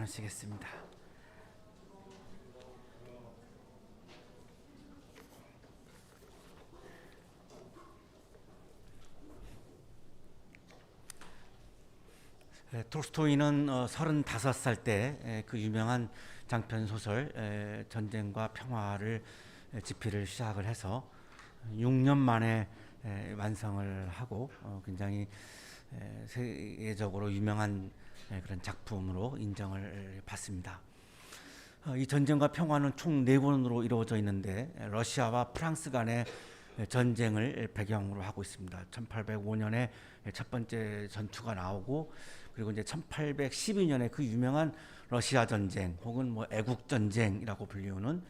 나누시겠습니다. 톨스토이는 35살 때 그 유명한 장편 소설 전쟁과 평화를 집필을 시작을 해서 6년 만에 완성을 하고 굉장히 세계적으로 유명한 그런 작품으로 인정을 받습니다. 이 전쟁과 평화는 총 4권으로 이루어져 있는데 러시아와 프랑스 간의 전쟁을 배경으로 하고 있습니다. 1805년에 첫 번째 전투가 나오고, 그리고 이제 1812년에 그 유명한 러시아 전쟁 혹은 애국 전쟁이라고 불리우는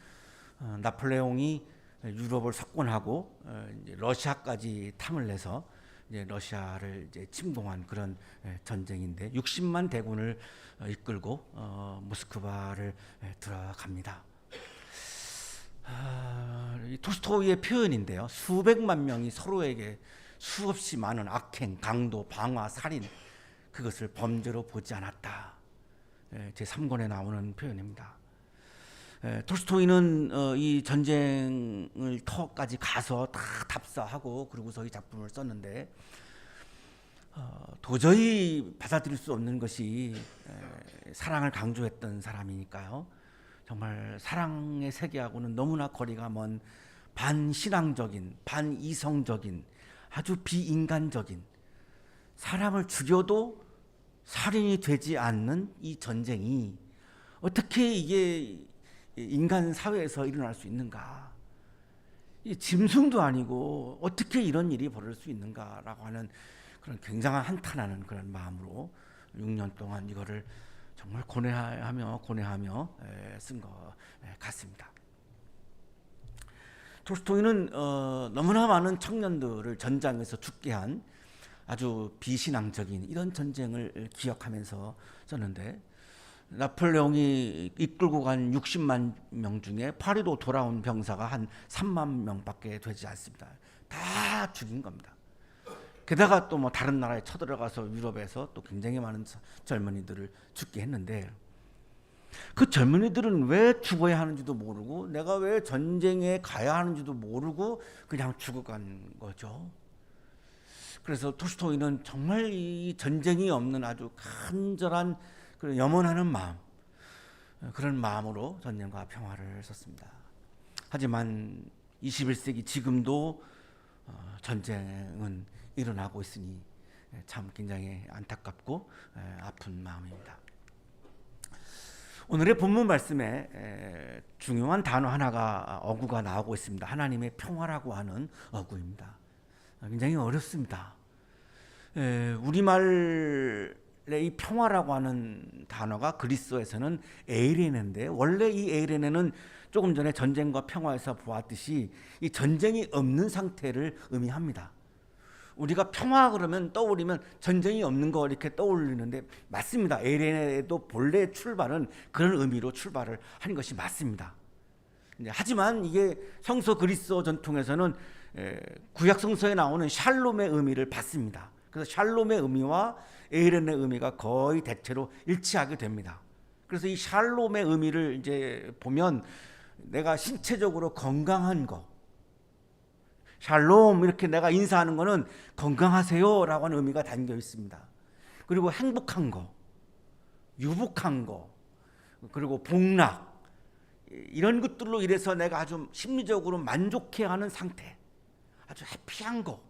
나폴레옹이 유럽을 석권하고 이제 러시아까지 탐을 내서 이제 러시아를 이제 침공한 그런 전쟁인데 60만 대군을 이끌고 모스크바를 들어갑니다. 이 톨스토이의 표현인데요. 수백만 명이 서로에게 수없이 많은 악행, 강도, 방화, 살인, 그것을 범죄로 보지 않았다. 제3권에 나오는 표현입니다. 톨스토이는 이 전쟁을 터까지 가서 다 답사하고 그러고서 이 작품을 썼는데 도저히 받아들일 수 없는 것이 사랑을 강조했던 사람이니까요. 정말 사랑의 세계하고는 너무나 거리가 먼 반신앙적인, 반이성적인, 아주 비인간적인, 사람을 죽여도 살인이 되지 않는 이 전쟁이 어떻게 이게 인간 사회에서 일어날 수 있는가? 이 짐승도 아니고 어떻게 이런 일이 벌어질 수 있는가라고 하는 그런 굉장한 한탄하는 그런 마음으로 6년 동안 이거를 정말 고뇌하며 쓴 것 같습니다. 톨스토이는 너무나 많은 청년들을 전장에서 죽게 한 아주 비신앙적인 이런 전쟁을 기억하면서 썼는데, 나폴레옹이 이끌고 간 60만 명 중에 파리로 돌아온 병사가 한 3만 명밖에 되지 않습니다. 다 죽인 겁니다. 게다가 또 다른 나라에 쳐들어가서 유럽에서 또 굉장히 많은 젊은이들을 죽게 했는데, 그 젊은이들은 왜 죽어야 하는지도 모르고 내가 왜 전쟁에 가야 하는지도 모르고 그냥 죽어간 거죠. 그래서 톨스토이는 정말 이 전쟁이 없는 아주 간절한 그런 염원하는 마음, 그런 마음으로 전쟁과 평화를 썼습니다. 하지만 21세기 지금도 전쟁은 일어나고 있으니 참 굉장히 안타깝고 아픈 마음입니다. 오늘의 본문 말씀에 중요한 단어 하나가, 어구가 나오고 있습니다. 하나님의 평화라고 하는 어구입니다. 굉장히 어렵습니다. 우리말의 이 평화라고 하는 단어가 그리스어에서는 에이레네인데, 원래 이 에이레네는 조금 전에 전쟁과 평화에서 보았듯이 이 전쟁이 없는 상태를 의미합니다. 우리가 평화 그러면 떠오르면 전쟁이 없는 거 이렇게 떠올리는데 맞습니다. 에이레네도 본래 출발은 그런 의미로 출발을 한 것이 맞습니다. 하지만 이게 성서 그리스어 전통에서는 구약 성서에 나오는 샬롬의 의미를 받습니다. 그래서 샬롬의 의미와 에이레네의 의미가 거의 대체로 일치하게 됩니다. 그래서 이 샬롬의 의미를 이제 보면 내가 신체적으로 건강한 거, 샬롬 이렇게 내가 인사하는 거는 건강하세요라고 하는 의미가 담겨 있습니다. 그리고 행복한 거, 유복한 거, 그리고 복락, 이런 것들로 인해서 내가 아주 심리적으로 만족해하는 상태, 아주 해피한 거,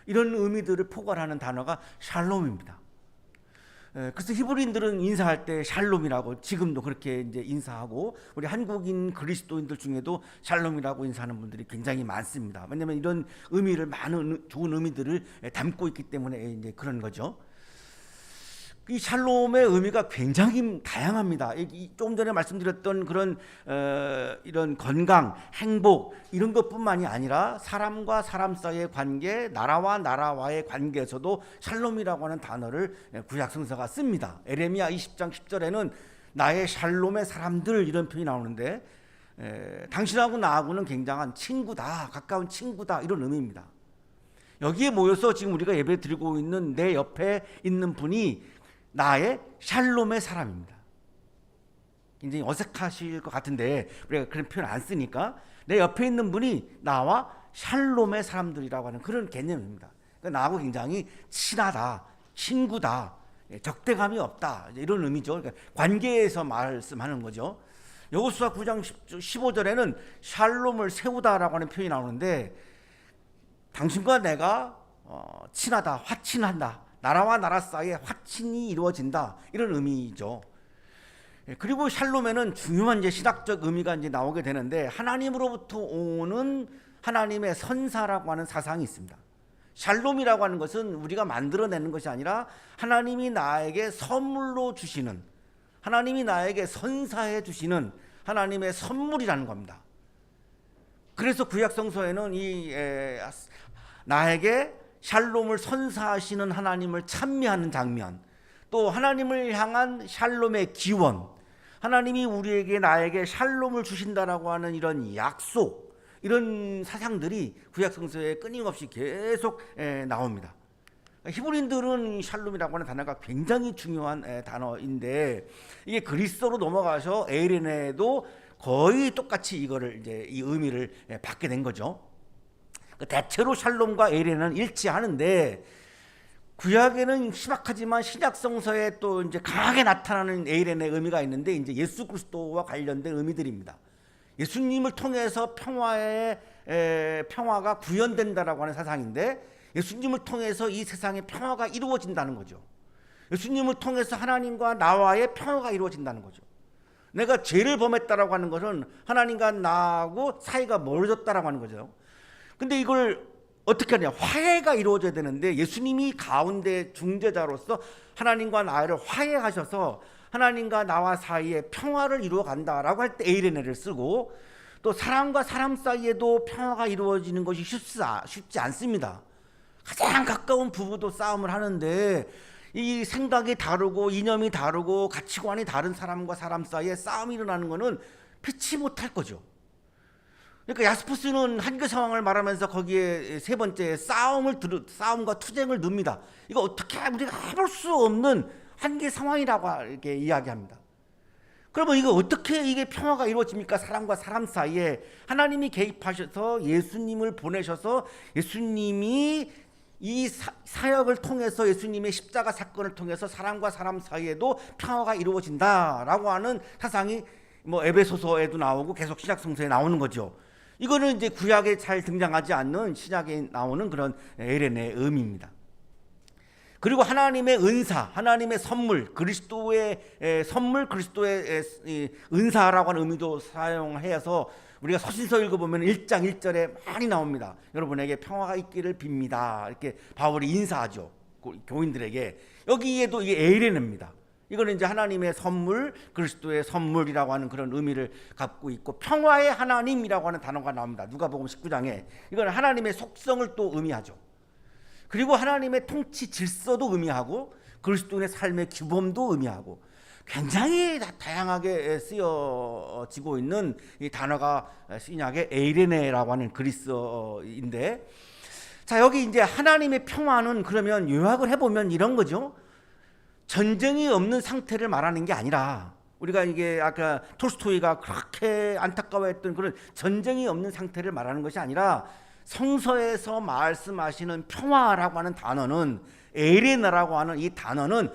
이런 의미들을 포괄하는 단어가 샬롬입니다. 그래서 히브리인들은 인사할 때 샬롬이라고 지금도 그렇게 이제 인사하고, 우리 한국인 그리스도인들 중에도 샬롬이라고 인사하는 분들이 굉장히 많습니다. 왜냐하면 이런 의미를, 많은 좋은 의미들을 담고 있기 때문에 이제 그런 거죠. 이 샬롬의 의미가 굉장히 다양합니다. 조금 전에 말씀드렸던 그런 이런 건강, 행복 이런 것뿐만이 아니라 사람과 사람 사이의 관계, 나라와 나라와의 관계에서도 샬롬이라고 하는 단어를 구약 성서가 씁니다. 에레미야 20장 10절에는 나의 샬롬의 사람들 이런 표현이 나오는데, 당신하고 나하고는 굉장한 친구다, 가까운 친구다 이런 의미입니다. 여기에 모여서 지금 우리가 예배 드리고 있는 내 옆에 있는 분이 나의 샬롬의 사람입니다. 굉장히 어색하실 것 같은데 우리가 그런 표현 안 쓰니까 내 옆에 있는 분이 나와 샬롬의 사람들이라고 하는 그런 개념입니다. 그러니까 나하고 굉장히 친하다, 친구다, 적대감이 없다 이런 의미죠. 그러니까 관계에서 말씀하는 거죠. 여호수아 9장 15절에는 샬롬을 세우다라고 하는 표현이 나오는데 당신과 내가 친하다, 화친한다, 나라와 나라 사이에 화친이 이루어진다 이런 의미죠. 그리고 샬롬에는 중요한 이제 신학적 의미가 이제 나오게 되는데 하나님으로부터 오는 하나님의 선사라고 하는 사상이 있습니다. 샬롬이라고 하는 것은 우리가 만들어내는 것이 아니라 하나님이 나에게 선물로 주시는, 하나님이 나에게 선사해 주시는 하나님의 선물이라는 겁니다. 그래서 구약 성서에는 나에게 샬롬을 선사하시는 하나님을 찬미하는 장면, 또 하나님을 향한 샬롬의 기원, 하나님이 우리에게 나에게 샬롬을 주신다라고 하는 이런 약속, 이런 사상들이 구약 성서에 끊임없이 계속 나옵니다. 히브리인들은 샬롬이라고 하는 단어가 굉장히 중요한 단어인데 이게 그리스어로 넘어가서 에이레네도 거의 똑같이 이거를 이제 이 의미를 받게 된 거죠. 대체로 샬롬과 에이레네는 일치하는데 구약에는 희박하지만 신약 성서에 또 이제 강하게 나타나는 에이레네 의미가 있는데 이제 예수 그리스도와 관련된 의미들입니다. 예수님을 통해서 평화가 구현된다라고 하는 사상인데 예수님을 통해서 이 세상에 평화가 이루어진다는 거죠. 예수님을 통해서 하나님과 나와의 평화가 이루어진다는 거죠. 내가 죄를 범했다라고 하는 것은 하나님과 나하고 사이가 멀어졌다라고 하는 거죠. 근데 이걸 어떻게 하냐? 화해가 이루어져야 되는데 예수님이 가운데 중재자로서 하나님과 나를 화해하셔서 하나님과 나와 사이에 평화를 이루어 간다라고 할 때 에이레네를 쓰고 또 사람과 사람 사이에도 평화가 이루어지는 것이 쉽지 않습니다. 가장 가까운 부부도 싸움을 하는데 이 생각이 다르고 이념이 다르고 가치관이 다른 사람과 사람 사이에 싸움이 일어나는 것은 피치 못할 거죠. 그러니까 야스포스는 한계 상황을 말하면서 거기에 세 번째 싸움과 투쟁을 넣습니다. 이거 어떻게 우리가 해볼 수 없는 한계 상황이라고 이렇게 이야기합니다. 그러면 이거 어떻게 이게 평화가 이루어집니까? 사람과 사람 사이에 하나님이 개입하셔서 예수님을 보내셔서 예수님이 이 사역을 통해서 예수님의 십자가 사건을 통해서 사람과 사람 사이에도 평화가 이루어진다라고 하는 사상이 뭐 에베소서에도 나오고 계속 신약 성서에 나오는 거죠. 이거는 이제 구약에 잘 등장하지 않는 신약에 나오는 그런 에레네의 의미입니다. 그리고 하나님의 은사, 하나님의 선물, 그리스도의 선물, 그리스도의 은사라고 하는 의미도 사용해서 우리가 서신서 읽어보면 1장 1절에 많이 나옵니다. 여러분에게 평화가 있기를 빕니다. 이렇게 바울이 인사하죠. 교인들에게. 여기에도 이게 에이레네입니다. 이거는 이제 하나님의 선물, 그리스도의 선물이라고 하는 그런 의미를 갖고 있고 평화의 하나님이라고 하는 단어가 나옵니다. 누가복음 19장에. 이건 하나님의 속성을 또 의미하죠. 그리고 하나님의 통치 질서도 의미하고 그리스도인의 삶의 규범도 의미하고 굉장히 다양하게 쓰여지고 있는 이 단어가 신약의 에이레네라고 하는 그리스어인데 자 여기 이제 하나님의 평화는 그러면 요약을 해보면 이런 거죠. 전쟁이 없는 상태를 말하는 게 아니라 우리가 이게 아까 톨스토이가 그렇게 안타까워했던 그런 전쟁이 없는 상태를 말하는 것이 아니라 성서에서 말씀하시는 평화라고 하는 단어는 에이레네라고 하는 이 단어는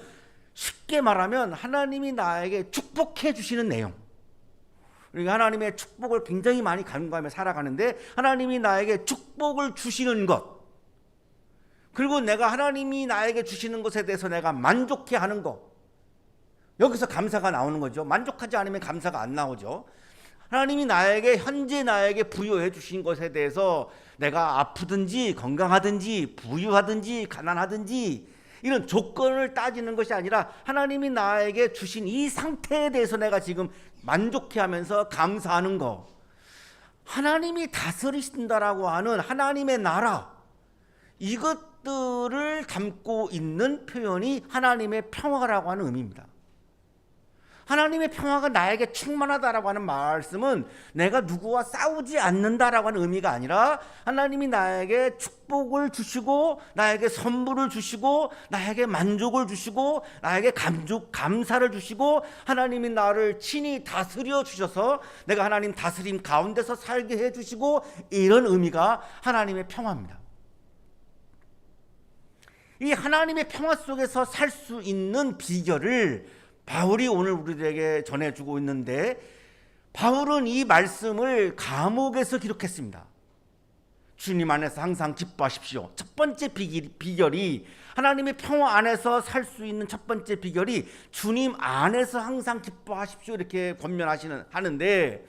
쉽게 말하면 하나님이 나에게 축복해 주시는 내용. 우리가 하나님의 축복을 굉장히 많이 간구하며 살아가는데 하나님이 나에게 축복을 주시는 것 그리고 내가 하나님이 나에게 주시는 것에 대해서 내가 만족해 하는 것 여기서 감사가 나오는 거죠. 만족하지 않으면 감사가 안 나오죠. 하나님이 현재 나에게 부여해 주신 것에 대해서 내가 아프든지 건강하든지 부유하든지 가난하든지 이런 조건을 따지는 것이 아니라 하나님이 나에게 주신 이 상태에 대해서 내가 지금 만족해 하면서 감사하는 거 하나님이 다스리신다라고 하는 하나님의 나라 이것들을 담고 있는 표현이 하나님의 평화라고 하는 의미입니다. 하나님의 평화가 나에게 충만하다라고 하는 말씀은 내가 누구와 싸우지 않는다라고 하는 의미가 아니라 하나님이 나에게 축복을 주시고 나에게 선물을 주시고 나에게 만족을 주시고 나에게 감사를 주시고 하나님이 나를 친히 다스려 주셔서 내가 하나님 다스림 가운데서 살게 해주시고, 이런 의미가 하나님의 평화입니다. 이 하나님의 평화 속에서 살 수 있는 비결을 바울이 오늘 우리들에게 전해주고 있는데, 바울은 이 말씀을 감옥에서 기록했습니다. 주님 안에서 항상 기뻐하십시오. 첫 번째 비결이, 하나님의 평화 안에서 살 수 있는 첫 번째 비결이 주님 안에서 항상 기뻐하십시오, 이렇게 하는데,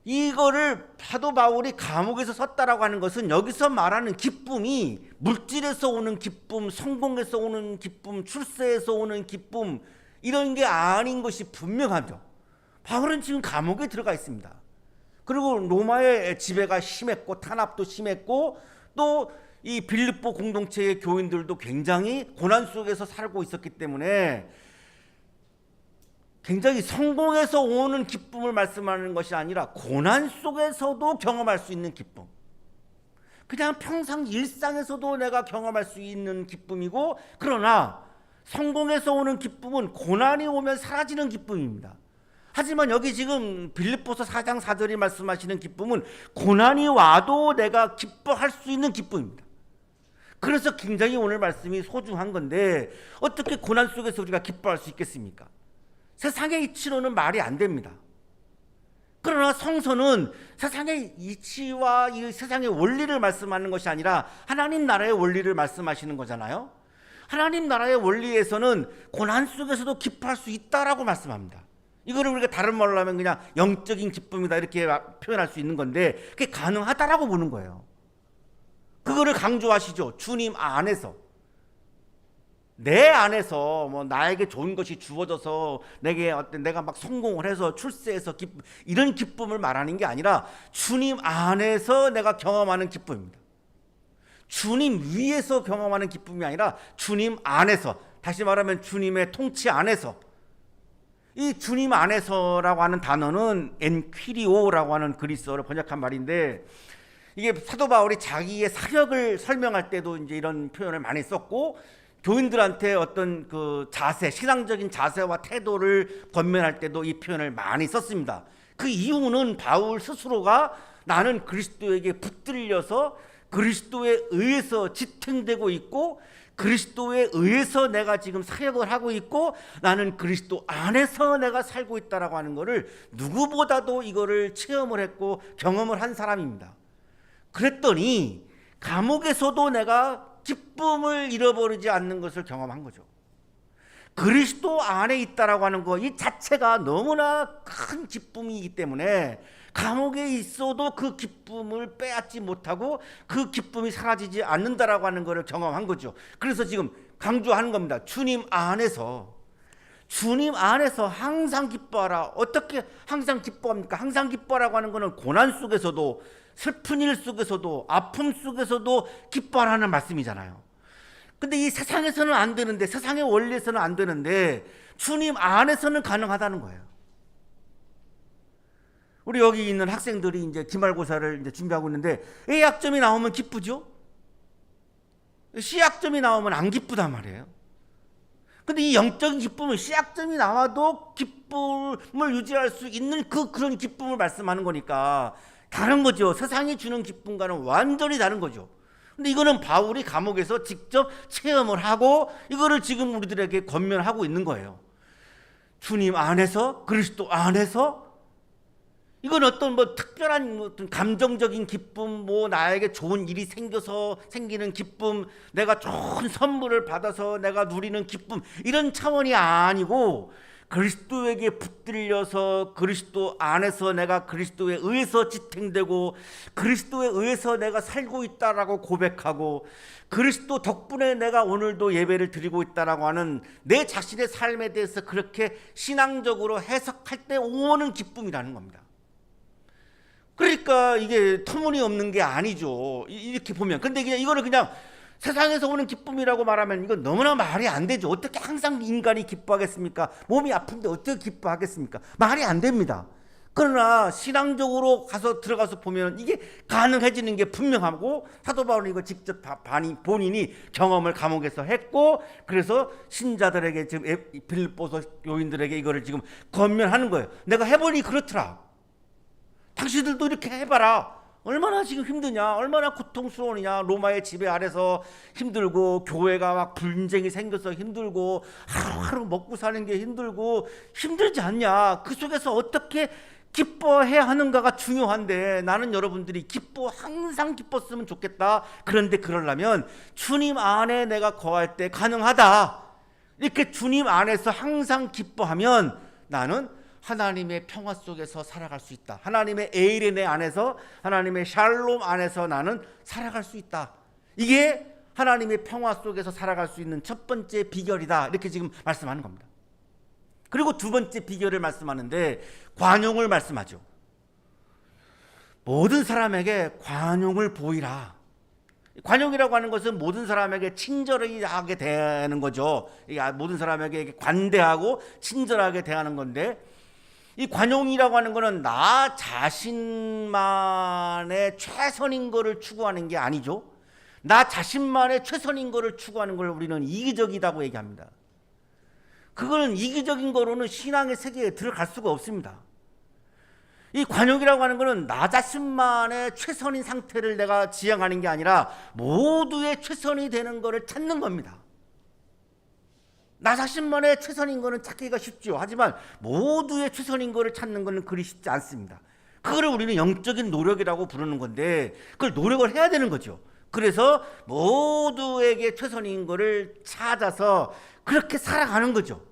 이거를 사도 바울이 감옥에서 섰다라고 하는 것은 여기서 말하는 기쁨이 물질에서 오는 기쁨, 성공에서 오는 기쁨, 출세에서 오는 기쁨, 이런 게 아닌 것이 분명하죠. 바울은 지금 감옥에 들어가 있습니다. 그리고 로마의 지배가 심했고 탄압도 심했고, 또 이 빌립보 공동체의 교인들도 굉장히 고난 속에서 살고 있었기 때문에 굉장히 성공에서 오는 기쁨을 말씀하는 것이 아니라 고난 속에서도 경험할 수 있는 기쁨, 그냥 평상 일상에서도 내가 경험할 수 있는 기쁨이고, 그러나 성공에서 오는 기쁨은 고난이 오면 사라지는 기쁨입니다. 하지만 여기 지금 빌립보서 4장 4절이 말씀하시는 기쁨은 고난이 와도 내가 기뻐할 수 있는 기쁨입니다. 그래서 굉장히 오늘 말씀이 소중한 건데, 어떻게 고난 속에서 우리가 기뻐할 수 있겠습니까? 세상의 이치로는 말이 안 됩니다. 그러나 성서는 세상의 이치와 이 세상의 원리를 말씀하는 것이 아니라 하나님 나라의 원리를 말씀하시는 거잖아요. 하나님 나라의 원리에서는 고난 속에서도 기뻐할 수 있다라고 말씀합니다. 이거를 우리가 다른 말로 하면 그냥 영적인 기쁨이다 이렇게 표현할 수 있는 건데, 그게 가능하다라고 보는 거예요. 그거를 강조하시죠. 주님 안에서, 내 안에서 뭐 나에게 좋은 것이 주어져서 내가 막 성공을 해서 출세해서 이런 기쁨을 말하는 게 아니라 주님 안에서 내가 경험하는 기쁨입니다. 주님 위에서 경험하는 기쁨이 아니라 주님 안에서, 다시 말하면 주님의 통치 안에서. 이 주님 안에서라고 하는 단어는 엔퀴리오라고 하는 그리스어로 번역한 말인데, 이게 사도 바울이 자기의 사역을 설명할 때도 이제 이런 표현을 많이 썼고, 교인들한테 어떤 그 자세, 신앙적인 자세와 태도를 권면할 때도 이 표현을 많이 썼습니다. 그 이유는 바울 스스로가 나는 그리스도에게 붙들려서 그리스도에 의해서 지탱되고 있고, 그리스도에 의해서 내가 지금 사역을 하고 있고, 나는 그리스도 안에서 내가 살고 있다라고 하는 것을 누구보다도 이거를 체험을 했고 경험을 한 사람입니다. 그랬더니 감옥에서도 내가 기쁨을 잃어버리지 않는 것을 경험한 거죠. 그리스도 안에 있다라고 하는 거, 이 자체가 너무나 큰 기쁨이기 때문에 감옥에 있어도 그 기쁨을 빼앗지 못하고 그 기쁨이 사라지지 않는다라고 하는 것을 경험한 거죠. 그래서 지금 강조하는 겁니다. 주님 안에서 항상 기뻐하라. 어떻게 항상 기뻐합니까? 항상 기뻐하라고 하는 것은 고난 속에서도, 슬픈 일 속에서도, 아픔 속에서도 기뻐하라는 말씀이잖아요. 근데 이 세상에서는 안 되는데, 세상의 원리에서는 안 되는데 주님 안에서는 가능하다는 거예요. 우리 여기 있는 학생들이 이제 기말고사를 이제 준비하고 있는데, A학점이 나오면 기쁘죠? C학점이 나오면 안 기쁘단 말이에요. 근데 이 영적인 기쁨은 C학점이 나와도 기쁨을 유지할 수 있는 그런 기쁨을 말씀하는 거니까 다른 거죠. 세상이 주는 기쁨과는 완전히 다른 거죠. 근데 이거는 바울이 감옥에서 직접 체험을 하고 이거를 지금 우리들에게 권면하고 있는 거예요. 주님 안에서, 그리스도 안에서. 이건 어떤 뭐 특별한 어떤 감정적인 기쁨, 뭐 나에게 좋은 일이 생겨서 생기는 기쁨, 내가 좋은 선물을 받아서 내가 누리는 기쁨, 이런 차원이 아니고 그리스도에게 붙들려서 그리스도 안에서 내가 그리스도에 의해서 지탱되고 그리스도에 의해서 내가 살고 있다라고 고백하고 그리스도 덕분에 내가 오늘도 예배를 드리고 있다라고 하는 내 자신의 삶에 대해서 그렇게 신앙적으로 해석할 때 오는 기쁨이라는 겁니다. 그러니까 이게 터무니없는 게 아니죠. 이렇게 보면. 근데 그냥 이거는 그냥 세상에서 오는 기쁨이라고 말하면 이건 너무나 말이 안 되죠. 어떻게 항상 인간이 기뻐하겠습니까? 몸이 아픈데 어떻게 기뻐하겠습니까? 말이 안 됩니다. 그러나 신앙적으로 들어가서 보면 이게 가능해지는 게 분명하고, 사도 바울은 이거 직접 본인이 경험을 감옥에서 했고, 그래서 신자들에게 지금 빌립보서 교인들에게 이거를 지금 권면하는 거예요. 내가 해보니 그렇더라. 당신들도 이렇게 해봐라. 얼마나 지금 힘드냐, 얼마나 고통스러우냐. 로마의 지배 아래서 힘들고, 교회가 막 분쟁이 생겨서 힘들고, 하루하루 먹고 사는 게 힘들고 힘들지 않냐. 그 속에서 어떻게 기뻐해야 하는가가 중요한데, 나는 여러분들이 항상 기뻤으면 좋겠다. 그런데 그러려면 주님 안에 내가 거할 때 가능하다. 이렇게 주님 안에서 항상 기뻐하면 나는 하나님의 평화 속에서 살아갈 수 있다. 하나님의 에이레네 안에서, 하나님의 샬롬 안에서 나는 살아갈 수 있다. 이게 하나님의 평화 속에서 살아갈 수 있는 첫 번째 비결이다. 이렇게 지금 말씀하는 겁니다. 그리고 두 번째 비결을 말씀하는데 관용을 말씀하죠. 모든 사람에게 관용을 보이라. 관용이라고 하는 것은 모든 사람에게 친절하게 대하는 거죠. 모든 사람에게 관대하고 친절하게 대하는 건데, 이 관용이라고 하는 것은 나 자신만의 최선인 것을 추구하는 게 아니죠. 나 자신만의 최선인 것을 추구하는 걸 우리는 이기적이라고 얘기합니다. 그거는 이기적인 거로는 신앙의 세계에 들어갈 수가 없습니다. 이 관용이라고 하는 것은 나 자신만의 최선인 상태를 내가 지향하는 게 아니라 모두의 최선이 되는 것을 찾는 겁니다. 나 자신만의 최선인 거는 찾기가 쉽죠. 하지만 모두의 최선인 거를 찾는 것은 그리 쉽지 않습니다. 그거를 우리는 영적인 노력이라고 부르는 건데, 그걸 노력을 해야 되는 거죠. 그래서 모두에게 최선인 거를 찾아서 그렇게 살아가는 거죠.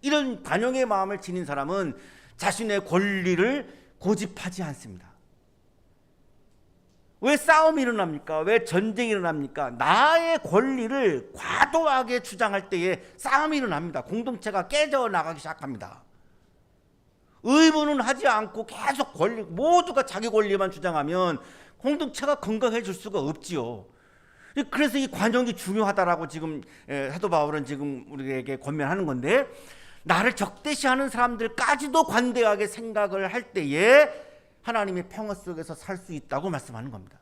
이런 관용의 마음을 지닌 사람은 자신의 권리를 고집하지 않습니다. 왜 싸움이 일어납니까? 왜 전쟁이 일어납니까? 나의 권리를 과도하게 주장할 때에 싸움이 일어납니다. 공동체가 깨져나가기 시작합니다. 의무는 하지 않고 계속 모두가 자기 권리만 주장하면 공동체가 건강해질 수가 없지요. 그래서 이 관용이 중요하다라고 지금 사도 바울은 지금 우리에게 권면하는 건데, 나를 적대시하는 사람들까지도 관대하게 생각을 할 때에 하나님의 평화 속에서 살 수 있다고 말씀하는 겁니다.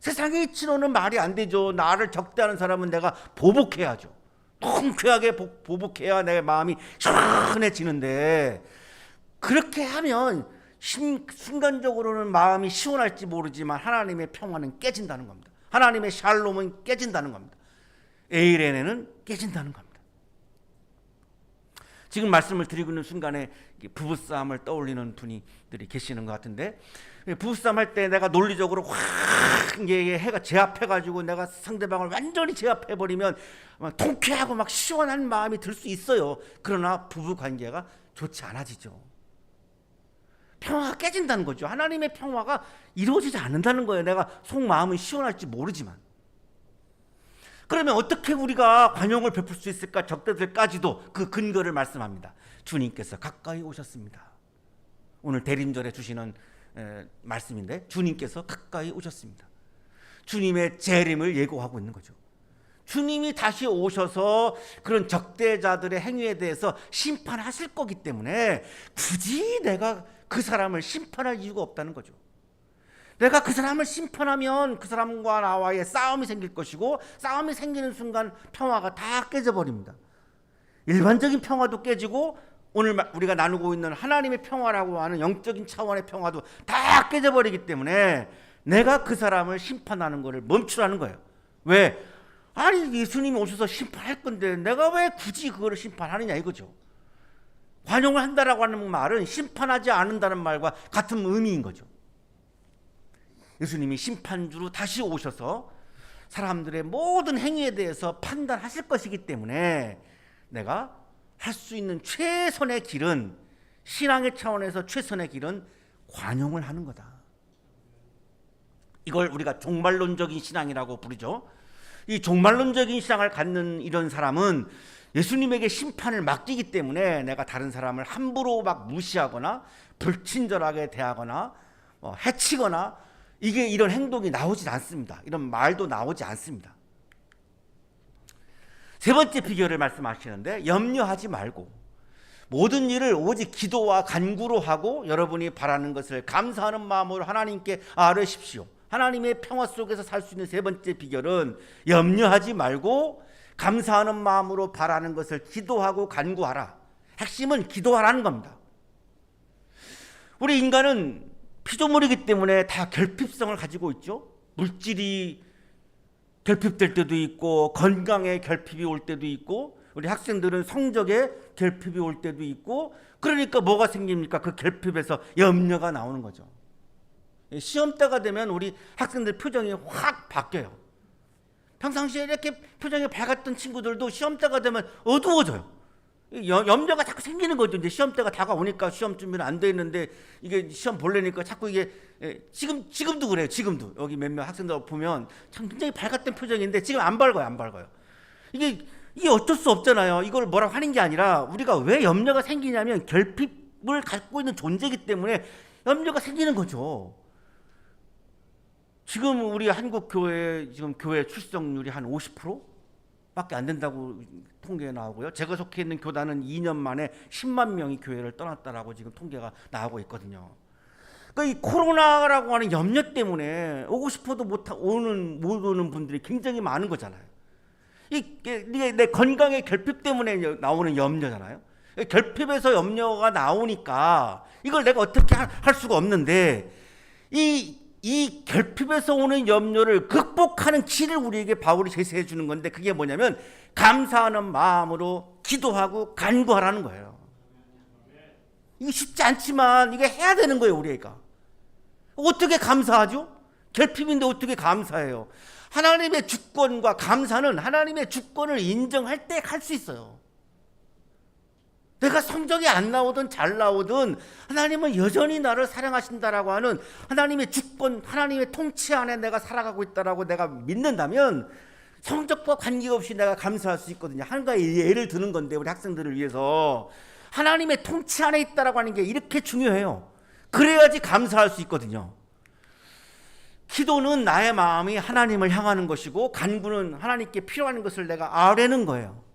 세상의 이치로는 말이 안 되죠. 나를 적대하는 사람은 내가 보복해야죠. 통쾌하게 보복해야 내 마음이 시원해지는데, 그렇게 하면 순간적으로는 마음이 시원할지 모르지만 하나님의 평화는 깨진다는 겁니다. 하나님의 샬롬은 깨진다는 겁니다. 에이레네는 깨진다는 겁니다. 지금 말씀을 드리고 있는 순간에 부부싸움을 떠올리는 분들이 계시는 것 같은데, 부부싸움 할 때 내가 논리적으로 확 해가 제압해가지고 내가 상대방을 완전히 제압해버리면 막 통쾌하고 막 시원한 마음이 들 수 있어요. 그러나 부부 관계가 좋지 않아지죠. 평화가 깨진다는 거죠. 하나님의 평화가 이루어지지 않는다는 거예요. 내가 속마음은 시원할지 모르지만. 그러면 어떻게 우리가 관용을 베풀 수 있을까? 적대들까지도 그 근거를 말씀합니다. 주님께서 가까이 오셨습니다. 오늘 대림절에 주시는 말씀인데, 주님께서 가까이 오셨습니다. 주님의 재림을 예고하고 있는 거죠. 주님이 다시 오셔서 그런 적대자들의 행위에 대해서 심판하실 거기 때문에 굳이 내가 그 사람을 심판할 이유가 없다는 거죠. 내가 그 사람을 심판하면 그 사람과 나와의 싸움이 생길 것이고, 싸움이 생기는 순간 평화가 다 깨져버립니다. 일반적인 평화도 깨지고, 오늘 우리가 나누고 있는 하나님의 평화라고 하는 영적인 차원의 평화도 다 깨져버리기 때문에 내가 그 사람을 심판하는 것을 멈추라는 거예요. 왜? 아니, 예수님이 오셔서 심판할 건데 내가 왜 굳이 그거를 심판하느냐 이거죠. 관용을 한다라고 하는 말은 심판하지 않는다는 말과 같은 의미인 거죠. 예수님이 심판주로 다시 오셔서 사람들의 모든 행위에 대해서 판단하실 것이기 때문에 내가 할 수 있는 최선의 길은, 신앙의 차원에서 최선의 길은 관용을 하는 거다. 이걸 우리가 종말론적인 신앙이라고 부르죠. 이 종말론적인 신앙을 갖는 이런 사람은 예수님에게 심판을 맡기기 때문에 내가 다른 사람을 함부로 막 무시하거나 불친절하게 대하거나 해치거나 이런 행동이 나오지 않습니다. 이런 말도 나오지 않습니다. 세 번째 비결을 말씀하시는데, 염려하지 말고 모든 일을 오직 기도와 간구로 하고 여러분이 바라는 것을 감사하는 마음으로 하나님께 아뢰십시오. 하나님의 평화 속에서 살 수 있는 세 번째 비결은 염려하지 말고 감사하는 마음으로 바라는 것을 기도하고 간구하라. 핵심은 기도하라는 겁니다. 우리 인간은 피조물이기 때문에 다 결핍성을 가지고 있죠. 물질이 결핍될 때도 있고, 건강에 결핍이 올 때도 있고, 우리 학생들은 성적에 결핍이 올 때도 있고, 그러니까 뭐가 생깁니까? 그 결핍에서 염려가 나오는 거죠. 시험 때가 되면 우리 학생들 표정이 확 바뀌어요. 평상시에 이렇게 표정이 밝았던 친구들도 시험 때가 되면 어두워져요. 염려가 자꾸 생기는 거죠. 이제 시험 때가 다가오니까 시험 준비는 안 돼 있는데 이게 시험 보려니까 자꾸 이게 지금도 그래요. 지금도 여기 몇몇 학생들 보면 참 굉장히 밝았던 표정인데 지금 안 밝아요. 이게 어쩔 수 없잖아요. 이걸 뭐라고 하는 게 아니라 우리가 왜 염려가 생기냐면 결핍을 갖고 있는 존재이기 때문에 염려가 생기는 거죠. 지금 우리 한국 교회 지금 교회 출석률이 한 50%밖에 안 된다고 통계가 나오고요. 제가 속해 있는 교단은 2년 만에 10만 명이 교회를 떠났다라고 지금 통계가 나오고 있거든요. 그러니까 이 코로나라고 하는 염려 때문에 오고 싶어도 못 오는 분들이 굉장히 많은 거잖아요. 이게 내 건강의 결핍 때문에 나오는 염려잖아요. 결핍에서 염려가 나오니까 이걸 내가 어떻게 할 수가 없는데 이 결핍에서 오는 염려를 극복하는 길을 우리에게 바울이 제시해 주는 건데, 그게 뭐냐면 감사하는 마음으로 기도하고 간구하라는 거예요. 이게 쉽지 않지만 이게 해야 되는 거예요. 우리가 어떻게 감사하죠? 결핍인데 어떻게 감사해요? 하나님의 주권과 감사는 하나님의 주권을 인정할 때 할 수 있어요. 내가 성적이 안 나오든 잘 나오든 하나님은 여전히 나를 사랑하신다라고 하는 하나님의 주권, 하나님의 통치 안에 내가 살아가고 있다라고 내가 믿는다면 성적과 관계없이 내가 감사할 수 있거든요. 한 가지 예를 드는 건데, 우리 학생들을 위해서 하나님의 통치 안에 있다라고 하는 게 이렇게 중요해요. 그래야지 감사할 수 있거든요. 기도는 나의 마음이 하나님을 향하는 것이고, 간구는 하나님께 필요한 것을 내가 아뢰는 거예요.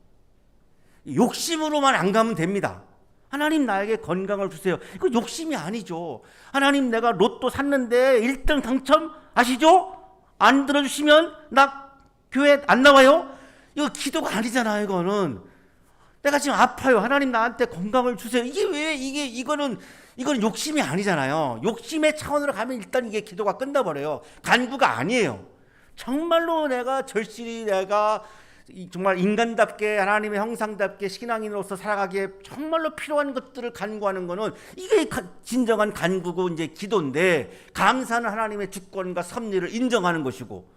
욕심으로만 안 가면 됩니다. 하나님 나에게 건강을 주세요. 이거 욕심이 아니죠. 하나님 내가 로또 샀는데 1등 당첨 아시죠? 안 들어주시면 나 교회 안 나와요? 이거 기도가 아니잖아요. 이거는 내가 지금 아파요. 하나님 나한테 건강을 주세요. 이게 왜 이거는 욕심이 아니잖아요. 욕심의 차원으로 가면 일단 이게 기도가 끝나버려요. 간구가 아니에요. 정말로 내가 절실히 내가 정말 인간답게 하나님의 형상답게 신앙인으로서 살아가기에 정말로 필요한 것들을 간구하는 것은 이게 진정한 간구고 이제 기도인데, 감사는 하나님의 주권과 섭리를 인정하는 것이고,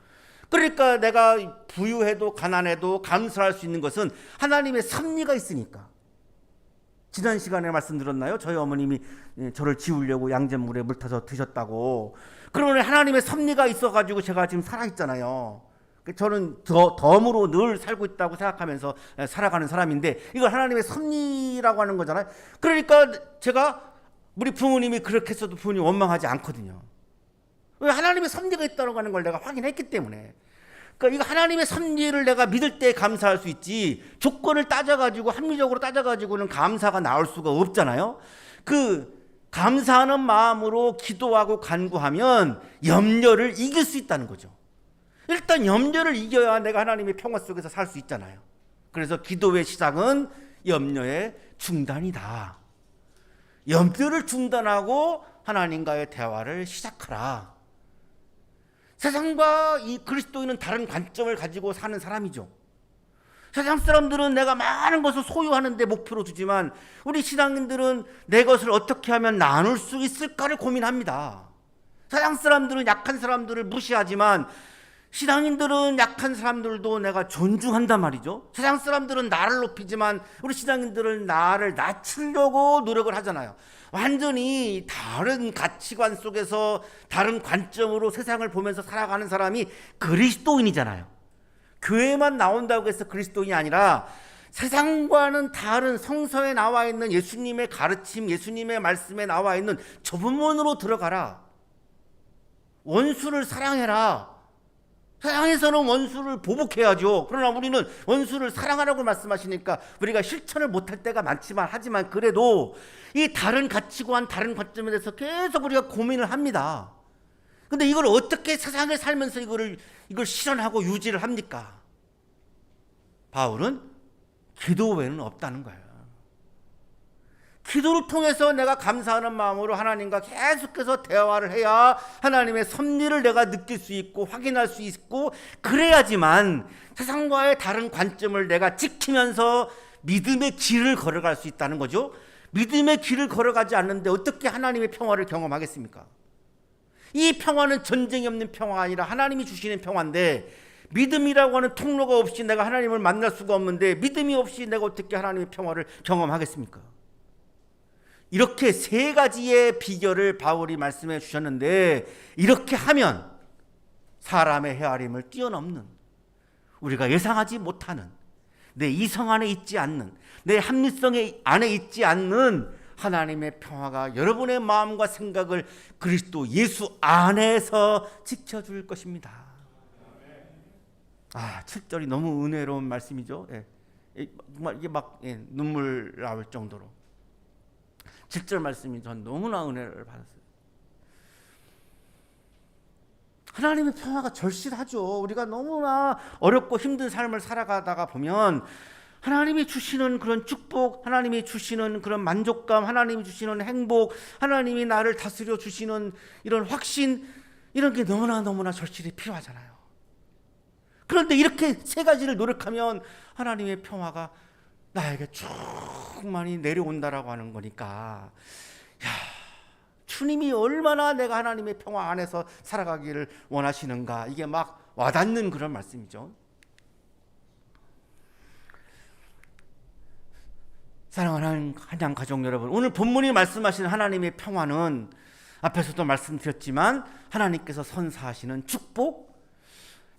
그러니까 내가 부유해도 가난해도 감사할 수 있는 것은 하나님의 섭리가 있으니까. 지난 시간에 말씀드렸나요? 저희 어머님이 저를 지우려고 양잿물에 물 타서 드셨다고. 그러면 하나님의 섭리가 있어가지고 제가 지금 살아있잖아요. 저는 덤으로 늘 살고 있다고 생각하면서 살아가는 사람인데, 이걸 하나님의 섭리라고 하는 거잖아요. 그러니까 제가 우리 부모님이 그렇게 했어도 부모님 원망하지 않거든요. 왜? 하나님의 섭리가 있다고 하는 걸 내가 확인했기 때문에. 그러니까 이거 하나님의 섭리를 내가 믿을 때 감사할 수 있지, 조건을 따져가지고 합리적으로 따져가지고는 감사가 나올 수가 없잖아요. 그 감사하는 마음으로 기도하고 간구하면 염려를 이길 수 있다는 거죠. 일단 염려를 이겨야 내가 하나님의 평화 속에서 살 수 있잖아요. 그래서 기도의 시작은 염려의 중단이다. 염려를 중단하고 하나님과의 대화를 시작하라. 세상과 이 그리스도인은 다른 관점을 가지고 사는 사람이죠. 세상 사람들은 내가 많은 것을 소유하는 데 목표로 두지만, 우리 신앙인들은 내 것을 어떻게 하면 나눌 수 있을까를 고민합니다. 세상 사람들은 약한 사람들을 무시하지만 신앙인들은 약한 사람들도 내가 존중한단 말이죠. 세상 사람들은 나를 높이지만 우리 신앙인들은 나를 낮추려고 노력을 하잖아요. 완전히 다른 가치관 속에서 다른 관점으로 세상을 보면서 살아가는 사람이 그리스도인이잖아요. 교회만 나온다고 해서 그리스도인이 아니라 세상과는 다른 성서에 나와 있는 예수님의 가르침, 예수님의 말씀에 나와 있는 좁은 문으로 들어가라. 원수를 사랑해라. 세상에서는 원수를 보복해야죠. 그러나 우리는 원수를 사랑하라고 말씀하시니까 우리가 실천을 못할 때가 많지만, 하지만 그래도 이 다른 가치관, 다른 관점에 대해서 계속 우리가 고민을 합니다. 근데 이걸 어떻게 세상을 살면서 이걸 실현하고 유지를 합니까? 바울은 기도 외에는 없다는 거예요. 기도를 통해서 내가 감사하는 마음으로 하나님과 계속해서 대화를 해야 하나님의 섭리를 내가 느낄 수 있고 확인할 수 있고, 그래야지만 세상과의 다른 관점을 내가 지키면서 믿음의 길을 걸어갈 수 있다는 거죠. 믿음의 길을 걸어가지 않는데 어떻게 하나님의 평화를 경험하겠습니까? 이 평화는 전쟁이 없는 평화가 아니라 하나님이 주시는 평화인데, 믿음이라고 하는 통로가 없이 내가 하나님을 만날 수가 없는데 믿음이 없이 내가 어떻게 하나님의 평화를 경험하겠습니까? 이렇게 세 가지의 비결을 바울이 말씀해 주셨는데, 이렇게 하면 사람의 헤아림을 뛰어넘는, 우리가 예상하지 못하는, 내 이성 안에 있지 않는, 내 합리성 안에 있지 않는 하나님의 평화가 여러분의 마음과 생각을 그리스도 예수 안에서 지켜줄 것입니다. 7절이 너무 은혜로운 말씀이죠. 정말 이게 막 눈물 나올 정도로 7절 말씀이 전 너무나 은혜를 받았어요. 하나님의 평화가 절실하죠. 우리가 너무나 어렵고 힘든 삶을 살아가다가 보면 하나님이 주시는 그런 축복, 하나님이 주시는 그런 만족감, 하나님이 주시는 행복, 하나님이 나를 다스려 주시는 이런 확신, 이런 게 너무나 절실히 필요하잖아요. 그런데 이렇게 세 가지를 노력하면 하나님의 평화가 나에게 충만히 내려온다라고 하는 거니까, 주님이 얼마나 내가 하나님의 평화 안에서 살아가기를 원하시는가, 이게 막 와닿는 그런 말씀이죠. 사랑하는 한양 가족 여러분, 오늘 본문이 말씀하시는 하나님의 평화는 앞에서도 말씀드렸지만 하나님께서 선사하시는 축복,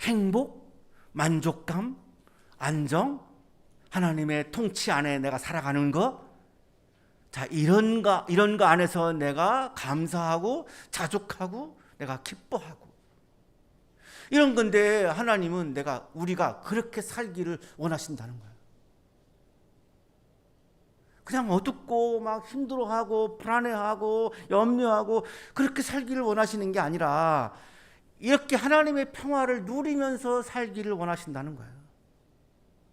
행복, 만족감, 안정, 하나님의 통치 안에 내가 살아가는 것, 이런 거 안에서 내가 감사하고 자족하고 내가 기뻐하고, 이런 건데 하나님은 우리가 그렇게 살기를 원하신다는 거예요. 그냥 어둡고 막 힘들어하고 불안해하고 염려하고 그렇게 살기를 원하시는 게 아니라, 이렇게 하나님의 평화를 누리면서 살기를 원하신다는 거예요.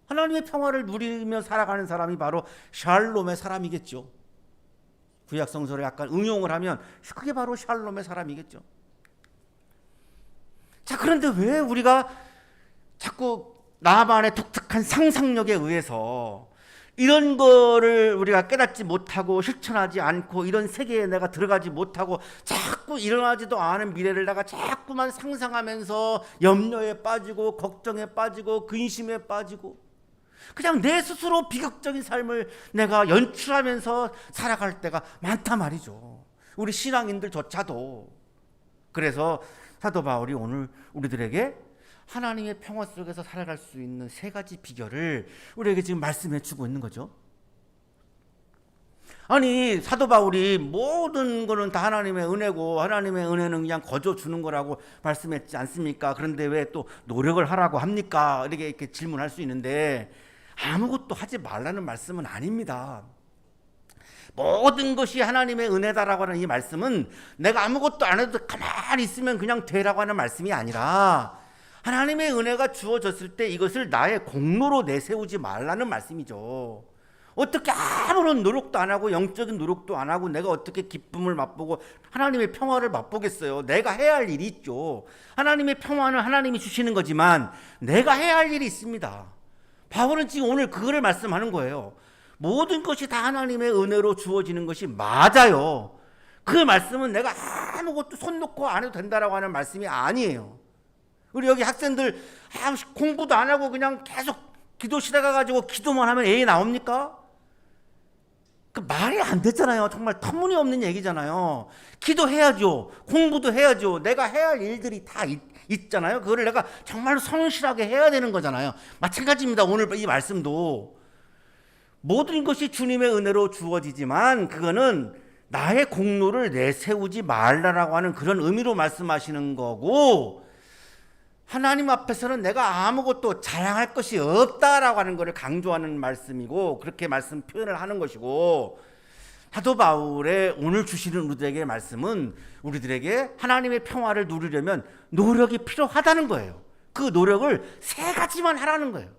하나님의 평화를 누리며 살아가는 사람이 바로 샬롬의 사람이겠죠. 구약 성서를 약간 응용을 하면 그게 바로 샬롬의 사람이겠죠. 그런데 왜 우리가 자꾸 나만의 독특한 상상력에 의해서 이런 거를 우리가 깨닫지 못하고 실천하지 않고, 이런 세계에 내가 들어가지 못하고 자꾸 일어나지도 않은 미래를 내가 자꾸만 상상하면서 염려에 빠지고 걱정에 빠지고 근심에 빠지고, 그냥 내 스스로 비극적인 삶을 내가 연출하면서 살아갈 때가 많단 말이죠. 우리 신앙인들조차도. 그래서 사도 바울이 오늘 우리들에게 하나님의 평화 속에서 살아갈 수 있는 세 가지 비결을 우리에게 지금 말씀해 주고 있는 거죠. 아니, 사도 바울이 모든 거는 다 하나님의 은혜고 하나님의 은혜는 그냥 거저 주는 거라고 말씀했지 않습니까? 그런데 왜 또 노력을 하라고 합니까? 이렇게 질문할 수 있는데, 아무것도 하지 말라는 말씀은 아닙니다. 모든 것이 하나님의 은혜다라고 하는 이 말씀은 내가 아무것도 안 해도 가만히 있으면 그냥 되라고 하는 말씀이 아니라, 하나님의 은혜가 주어졌을 때 이것을 나의 공로로 내세우지 말라는 말씀이죠. 어떻게 아무런 노력도 안 하고 영적인 노력도 안 하고 내가 어떻게 기쁨을 맛보고 하나님의 평화를 맛보겠어요? 내가 해야 할 일이 있죠. 하나님의 평화는 하나님이 주시는 거지만 내가 해야 할 일이 있습니다. 바울은 지금 오늘 그거를 말씀하는 거예요. 모든 것이 다 하나님의 은혜로 주어지는 것이 맞아요. 그 말씀은 내가 아무것도 손 놓고 안 해도 된다라고 하는 말씀이 아니에요. 우리 여기 학생들 공부도 안 하고 그냥 계속 기도실에 가가지고 기도만 하면 A 나옵니까? 그 말이 안 됐잖아요. 정말 터무니없는 얘기잖아요. 기도해야죠. 공부도 해야죠. 내가 해야 할 일들이 다 있잖아요. 그거를 내가 정말 성실하게 해야 되는 거잖아요. 마찬가지입니다. 오늘 이 말씀도 모든 것이 주님의 은혜로 주어지지만 그거는 나의 공로를 내세우지 말라라고 하는 그런 의미로 말씀하시는 거고, 하나님 앞에서는 내가 아무것도 자랑할 것이 없다라고 하는 것을 강조하는 말씀이고, 그렇게 말씀 표현을 하는 것이고, 사도 바울의 오늘 주시는 우리들에게 말씀은 우리들에게 하나님의 평화를 누리려면 노력이 필요하다는 거예요. 그 노력을 세 가지만 하라는 거예요.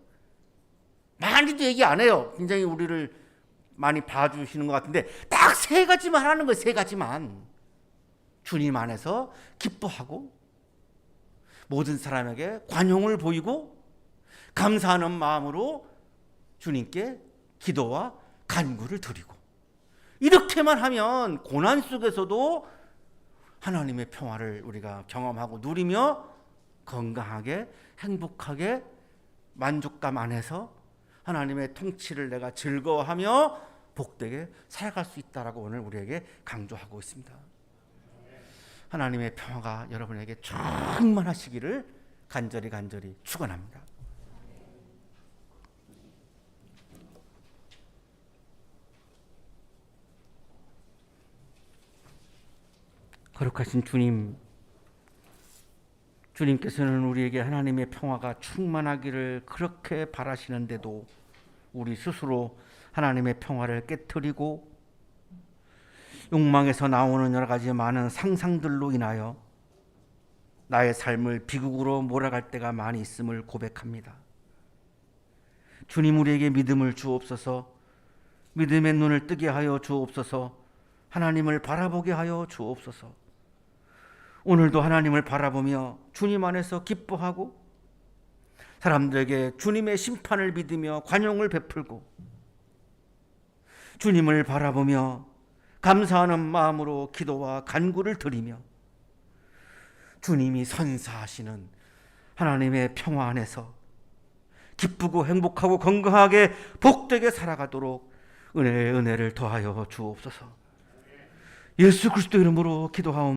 많이도 얘기 안 해요. 굉장히 우리를 많이 봐주시는 것 같은데 딱 세 가지만 하라는 거예요. 세 가지만. 주님 안에서 기뻐하고, 모든 사람에게 관용을 보이고, 감사하는 마음으로 주님께 기도와 간구를 드리고, 이렇게만 하면 고난 속에서도 하나님의 평화를 우리가 경험하고 누리며 건강하게, 행복하게, 만족감 안에서 하나님의 통치를 내가 즐거워하며 복되게 살아갈 수 있다라고 오늘 우리에게 강조하고 있습니다. 하나님의 평화가 여러분에게 충만하시기를 간절히 축원합니다. 거룩하신 주님께서는 우리에게 하나님의 평화가 충만하기를 그렇게 바라시는데도 우리 스스로 하나님의 평화를 깨트리고 욕망에서 나오는 여러 가지 많은 상상들로 인하여 나의 삶을 비극으로 몰아갈 때가 많이 있음을 고백합니다. 주님, 우리에게 믿음을 주옵소서. 믿음의 눈을 뜨게 하여 주옵소서. 하나님을 바라보게 하여 주옵소서. 오늘도 하나님을 바라보며 주님 안에서 기뻐하고, 사람들에게 주님의 심판을 믿으며 관용을 베풀고, 주님을 바라보며 감사하는 마음으로 기도와 간구를 드리며, 주님이 선사하시는 하나님의 평화 안에서 기쁘고 행복하고 건강하게 복되게 살아가도록 은혜를 더하여 주옵소서. 예수 그리스도 이름으로 기도하옵나이다.